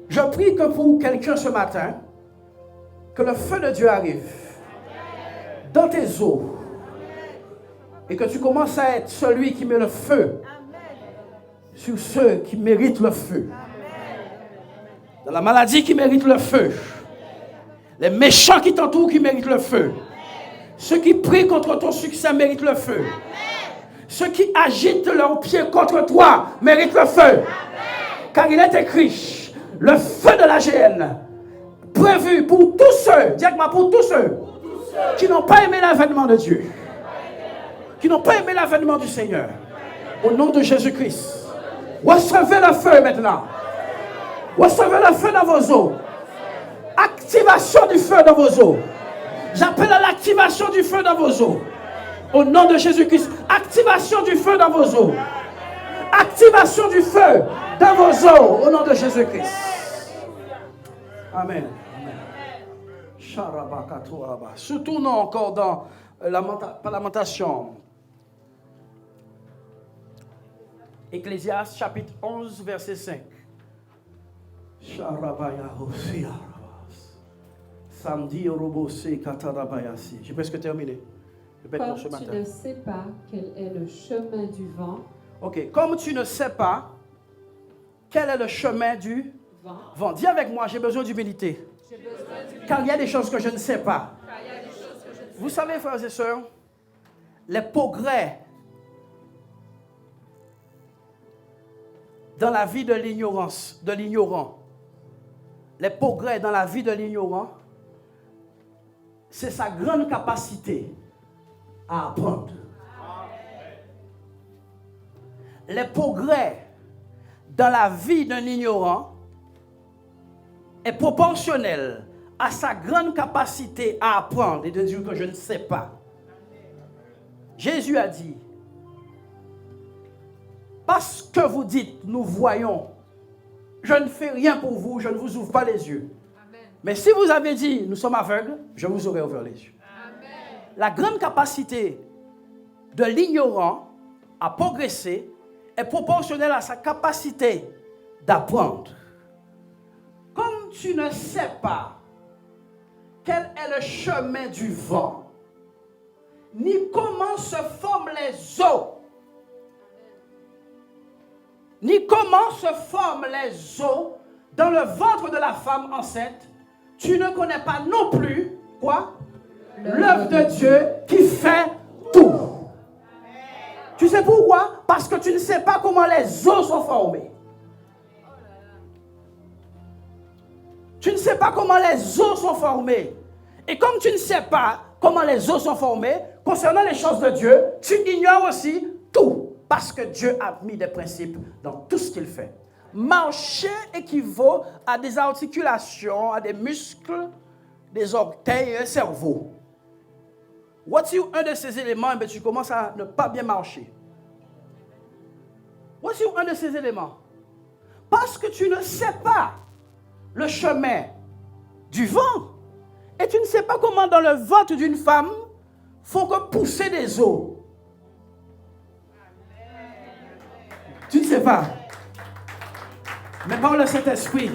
Je prie que pour quelqu'un ce matin, que le feu de Dieu arrive dans tes os et que tu commences à être celui qui met le feu sur ceux qui méritent le feu. Dans la maladie qui mérite le feu. Les méchants qui t'entourent qui méritent le feu. Ceux qui prient contre ton succès méritent le feu. Ceux qui agitent leurs pieds contre toi méritent le feu. Car il est écrit, Le feu de la géhenne, prévu pour tous ceux, dis-moi pour tous ceux, qui n'ont pas aimé l'avènement de Dieu, qui n'ont pas aimé l'avènement du Seigneur. Au nom de Jésus-Christ, recevez le feu maintenant. Recevez le feu dans vos eaux. Activation du feu dans vos eaux. J'appelle à l'activation du feu dans vos eaux. Au nom de Jésus-Christ, activation du feu dans vos eaux. Activation du feu dans vos eaux. Au nom de Jésus-Christ. Amen. Surtout non encore dans la lamentation. Ecclésiaste chapitre 11 verset 5. J'ai presque terminé. Comme tu ne sais pas quel est le chemin du vent. Ok, comme tu ne sais pas quel est le chemin du vent. Dis avec moi, j'ai besoin d'humilité. Car il y a des choses que je ne sais pas. Vous savez, frères et sœurs, les progrès dans la vie de l'ignorance, de l'ignorant, les progrès dans la vie de l'ignorant, c'est sa grande capacité à apprendre. Les progrès dans la vie d'un ignorant est proportionnel à sa grande capacité à apprendre et de dire que je ne sais pas. Jésus a dit, parce que vous dites, nous voyons, je ne fais rien pour vous, je ne vous ouvre pas les yeux. Amen. Mais si vous avez dit, nous sommes aveugles, je vous aurais ouvert les yeux. Amen. La grande capacité de l'ignorant à progresser est proportionnelle à sa capacité d'apprendre. Comme tu ne sais pas quel est le chemin du vent, ni comment se forment les eaux, ni comment se forment les eaux dans le ventre de la femme enceinte, tu ne connais pas non plus, quoi? L'œuvre de Dieu qui fait tout. Tu sais pourquoi? Parce que tu ne sais pas comment les eaux sont formées. Tu ne sais pas comment les eaux sont formées. Et comme tu ne sais pas comment les eaux sont formées, concernant les choses de Dieu, tu ignores aussi tout. Parce que Dieu a mis des principes dans tout ce qu'il fait. Marcher équivaut à des articulations, à des muscles, des orteils et un cerveau. Voici un de ces éléments, et tu commences à ne pas bien marcher. Voici un de ces éléments. Parce que tu ne sais pas le chemin du vent, et tu ne sais pas comment dans le ventre d'une femme, faut que pousser des os. Tu ne sais pas. Mais par le Saint-Esprit,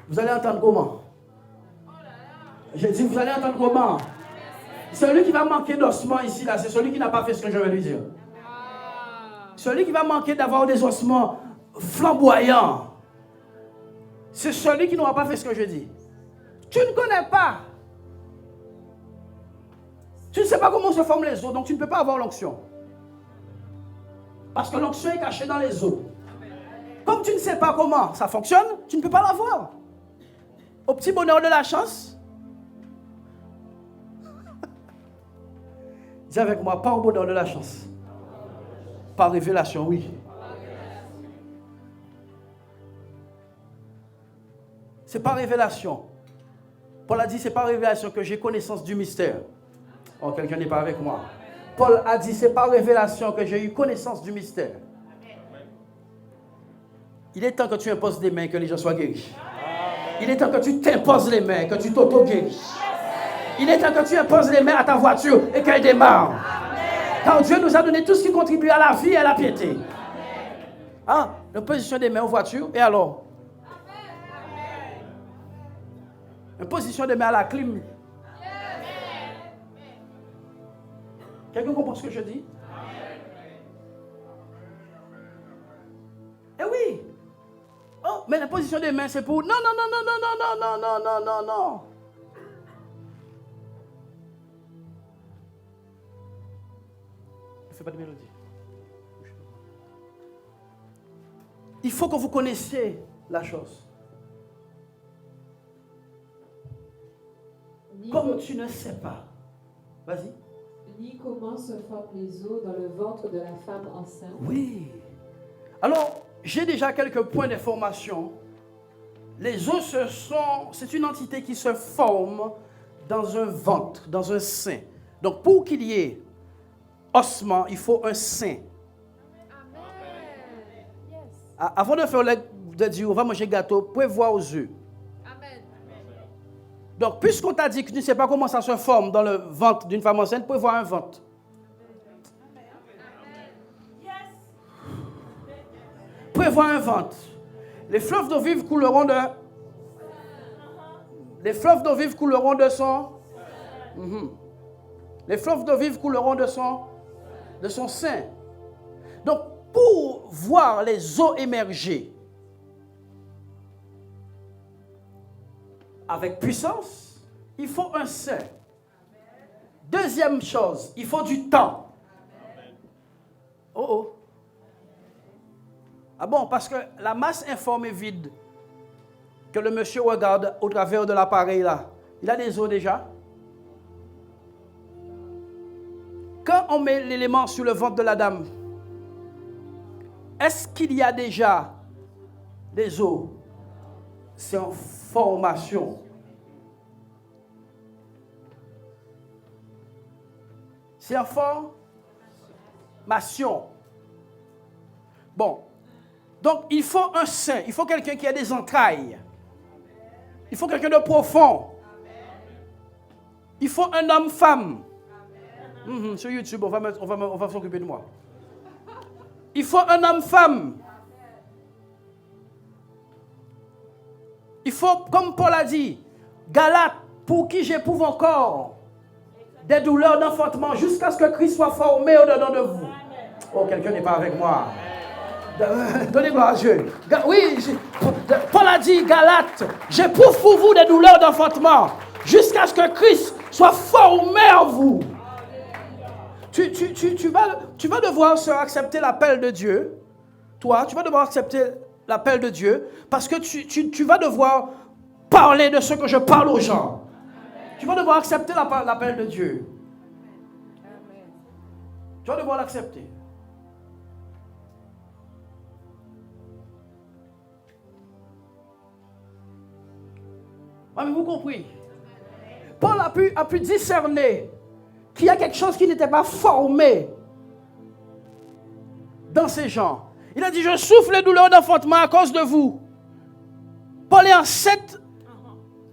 vous allez entendre comment? J'ai dit, vous allez entendre comment? Celui qui va manquer d'ossements ici, là, c'est celui qui n'a pas fait ce que je vais lui dire. Celui qui va manquer d'avoir des ossements flamboyants, c'est celui qui n'aura pas fait ce que je dis. Tu ne connais pas. Tu ne sais pas comment se forment les os, donc tu ne peux pas avoir l'onction. Parce que l'onction est cachée dans les os. Comme tu ne sais pas comment ça fonctionne, tu ne peux pas l'avoir. Au petit bonheur de la chance, dis avec moi, pas au bonheur de la chance. Par révélation, oui. C'est par révélation. Paul a dit, c'est par révélation que j'ai connaissance du mystère. Oh, quelqu'un n'est pas avec moi. Paul a dit, c'est par révélation que j'ai eu connaissance du mystère. Il est temps que tu imposes des mains, que les gens soient guéris. Il est temps que tu t'imposes les mains, que tu t'auto-guéris. Il est temps que tu imposes les mains à ta voiture et qu'elle démarre. Car Dieu nous a donné tout ce qui contribue à la vie et à la piété. Ah, l'imposition des mains aux voitures, et alors? Imposition des mains à la clim. Quelqu'un comprend ce que je dis? Eh oui. Oh, mais la position des mains, c'est pour... Non. Ne fais pas de mélodie. Il faut que vous connaissiez la chose. Comme tu ne sais pas. Vas-y. Ni comment se forment les os dans le ventre de la femme enceinte. Oui. Alors, j'ai déjà quelques points d'information. Les os, c'est une entité qui se forme dans un ventre, dans un sein. Donc, pour qu'il y ait ossement, il faut un sein. Avant de faire de dire, on va manger gâteau, vous pouvez voir aux yeux. Amen. Donc, puisqu'on t'a dit que tu ne sais pas comment ça se forme dans le ventre d'une femme enceinte, vous pouvez voir un ventre. Vous pouvez voir un ventre. Les fleuves d'eau vive couleront de... Les fleuves d'eau vive couleront de son... Les fleuves d'eau vive couleront de son sein. Donc, pour voir les eaux émerger avec puissance, il faut un sein. Deuxième chose, il faut du temps. Oh. Ah bon, parce que la masse informe est vide que le monsieur regarde au travers de l'appareil là. Il a des os déjà. Quand on met l'élément sur le ventre de la dame, est-ce qu'il y a déjà des os? C'est en formation. C'est en formation. Bon. Donc, il faut un sein. Il faut quelqu'un qui a des entrailles. Il faut quelqu'un de profond. Il faut un homme-femme. Sur YouTube, on va s'occuper de moi. Il faut un homme-femme. Il faut, comme Paul a dit, Galates, pour qui j'éprouve encore des douleurs d'enfantement jusqu'à ce que Christ soit formé au-dedans de vous. Oh, quelqu'un n'est pas avec moi. Donnez gloire à Dieu. Oui, Paul a dit, Galates, j'éprouve pour vous des douleurs d'enfantement jusqu'à ce que Christ soit formé en vous. Tu vas devoir accepter l'appel de Dieu. Toi, tu vas devoir accepter l'appel de Dieu parce que tu vas devoir parler de ce que je parle aux gens. Tu vas devoir accepter l'appel de Dieu. Tu vas devoir l'accepter. Avez-vous compris? Paul a pu discerner qu'il y a quelque chose qui n'était pas formé dans ces gens. Il a dit, je souffre les douleurs d'enfantement à cause de vous. Paul est enceinte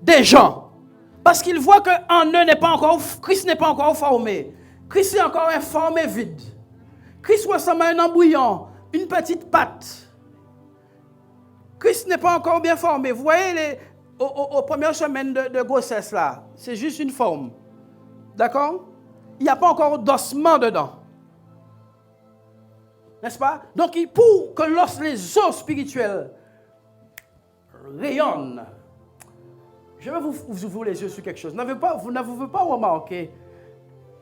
des gens. Parce qu'il voit qu'en eux, Christ n'est pas encore formé. Christ est encore informé vide. Christ ressemble à un embouillon, une petite pâte. Christ n'est pas encore bien formé. Vous voyez, aux premières semaines de grossesse, là, c'est juste une forme. D'accord? Il n'y a pas encore d'ossement dedans. N'est-ce pas? Donc, pour que les os spirituels rayonnent, je vais vous ouvrir les yeux sur quelque chose. Vous n'avez pas remarqué,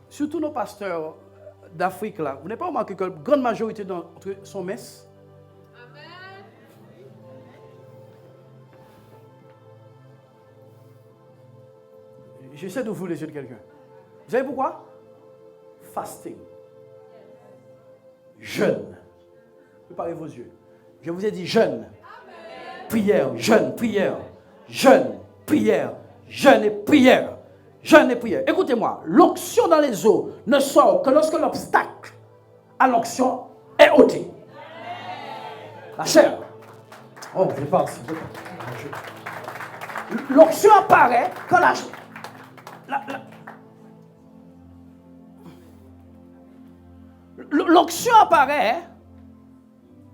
surtout nos pasteurs d'Afrique, là, vous n'avez pas remarqué que la grande majorité d'entre eux sont minces? Amen. J'essaie d'ouvrir les yeux de quelqu'un. Vous savez pourquoi? Fasting. Jeûne. Préparez vos yeux. Je vous ai dit jeûne. Prière, jeûne, prière. Jeûne, prière. Jeûne et prière. Jeûne et prière. Écoutez-moi, l'onction dans les eaux ne sort que lorsque l'obstacle à l'onction est ôté. La chair. Oh, je pense. L'onction apparaît quand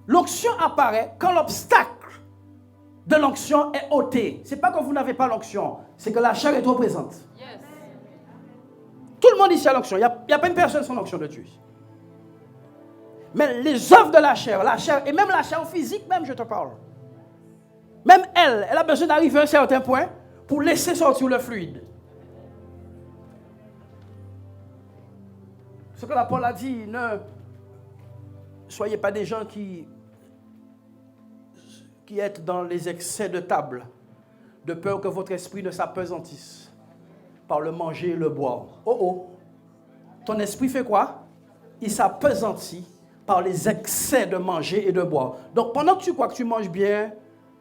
l'onction apparaît quand l'obstacle de l'onction est ôté. Ce n'est pas que vous n'avez pas l'onction, c'est que la chair est trop présente. Yes. Tout le monde ici a l'onction. Il n'y a pas une personne sans l'onction de Dieu. Mais les œuvres de la chair, et même la chair physique, même je te parle. Même elle a besoin d'arriver à un certain point pour laisser sortir le fluide. Ce que Paul a dit, ne soyez pas des gens qui qui êtes dans les excès de table, de peur que votre esprit ne s'apesantisse par le manger et le boire. Oh oh, ton esprit fait quoi? Il s'apesantit par les excès de manger et de boire. Donc pendant que tu crois que tu manges bien,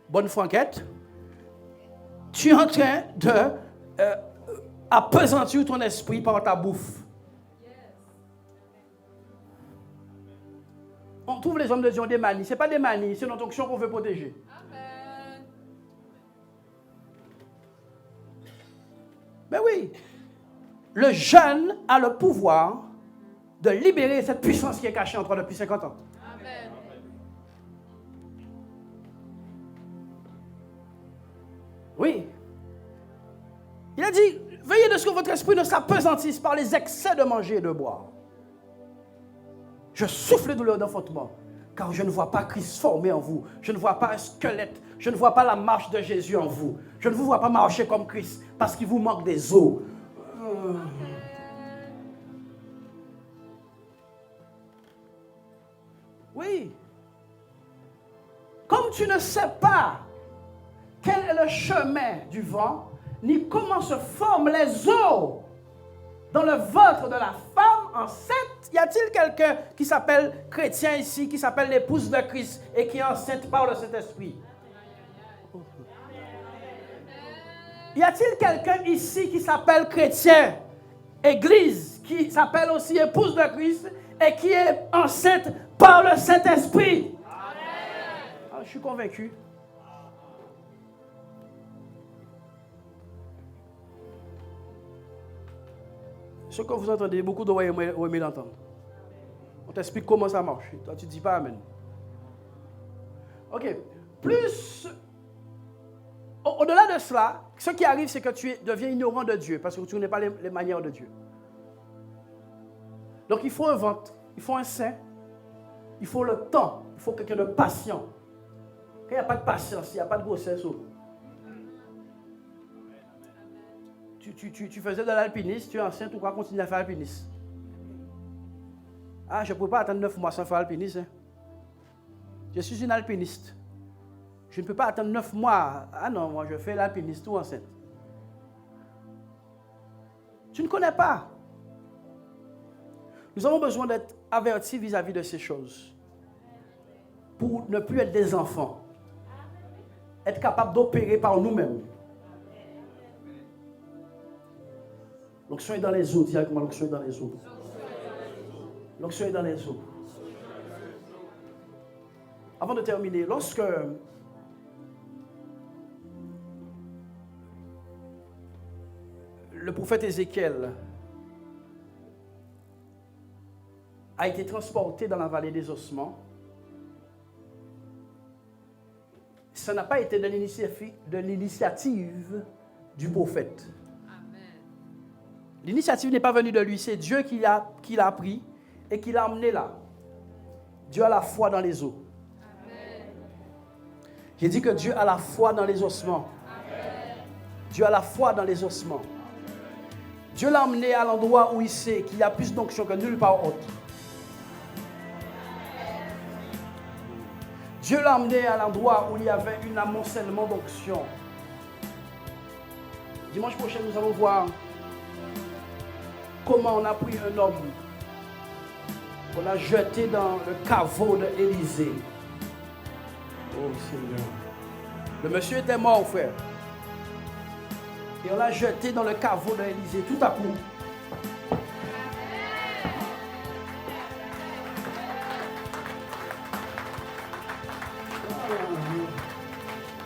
bonne franquette, tu es en train de apesantir ton esprit par ta bouffe. On trouve les hommes de Dieu ont des manies. Ce n'est pas des manies, c'est notre onction qu'on veut protéger. Amen. Mais oui, le jeûne a le pouvoir de libérer cette puissance qui est cachée en toi depuis 50 ans. Amen. Oui. Il a dit, veillez de ce que votre esprit ne s'apesantisse par les excès de manger et de boire. Je souffle les douleurs d'enfantement, car je ne vois pas Christ formé en vous. Je ne vois pas un squelette. Je ne vois pas la marche de Jésus en vous. Je ne vous vois pas marcher comme Christ, parce qu'il vous manque des os. Oui. Comme tu ne sais pas quel est le chemin du vent, ni comment se forment les os dans le ventre de la femme enceinte, y a-t-il quelqu'un qui s'appelle chrétien ici, qui s'appelle l'épouse de Christ et qui est enceinte par le Saint-Esprit? Y a-t-il quelqu'un ici qui s'appelle chrétien, église, qui s'appelle aussi épouse de Christ et qui est enceinte par le Saint-Esprit? Ah, je suis convaincu. Ce que vous entendez, beaucoup de aimez l'entendre. On t'explique comment ça marche. Toi, tu ne dis pas Amen. Ok. Plus, au-delà de cela, ce qui arrive, c'est que tu deviens ignorant de Dieu parce que tu ne connais pas les manières de Dieu. Donc, il faut un ventre, il faut un sein, il faut le temps, il faut quelqu'un de patient. Quand il n'y a pas de patience, il n'y a pas de grossesse. Tu faisais de l'alpinisme, tu es enceinte, tu crois continuer à faire l'alpinisme? Ah, je ne peux pas attendre 9 mois sans faire l'alpinisme. Hein. Je suis une alpiniste. Je ne peux pas attendre 9 mois. Ah non, moi je fais l'alpinisme tout enceinte. Tu ne connais pas. Nous avons besoin d'être avertis vis-à-vis de ces choses. Pour ne plus être des enfants. Être capable d'opérer par nous-mêmes. L'onction est dans les eaux. Dis avec moi, l'onction est dans les eaux. L'onction est dans les eaux. Avant de terminer, lorsque le prophète Ézéchiel a été transporté dans la vallée des ossements, ça n'a pas été de l'initiative du prophète. L'initiative n'est pas venue de lui, c'est Dieu qui l'a pris et qui l'a amené là. Dieu a la foi dans les os. Amen. J'ai dit que Dieu a la foi dans les ossements. Amen. Dieu a la foi dans les ossements. Dieu l'a amené à l'endroit où il sait qu'il y a plus d'onction que nulle part autre. Dieu l'a amené à l'endroit où il y avait un amoncellement d'onction. Dimanche prochain, nous allons voir comment on a pris un homme, on l'a jeté dans le caveau d'Élysée. Oh Seigneur. Le monsieur était mort, frère. Et on l'a jeté dans le caveau d'Élysée tout à coup.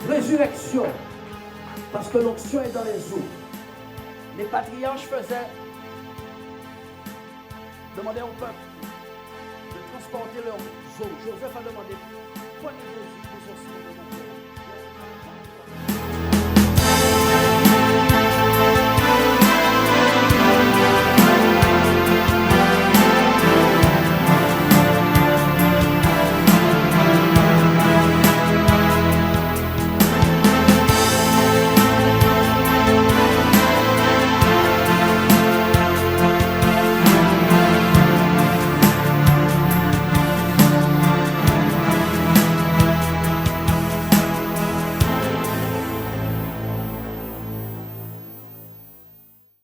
Résurrection. Parce que l'onction est dans les eaux. Les patriarches demandaient au peuple de transporter leurs eaux. Joseph a demandé, prenez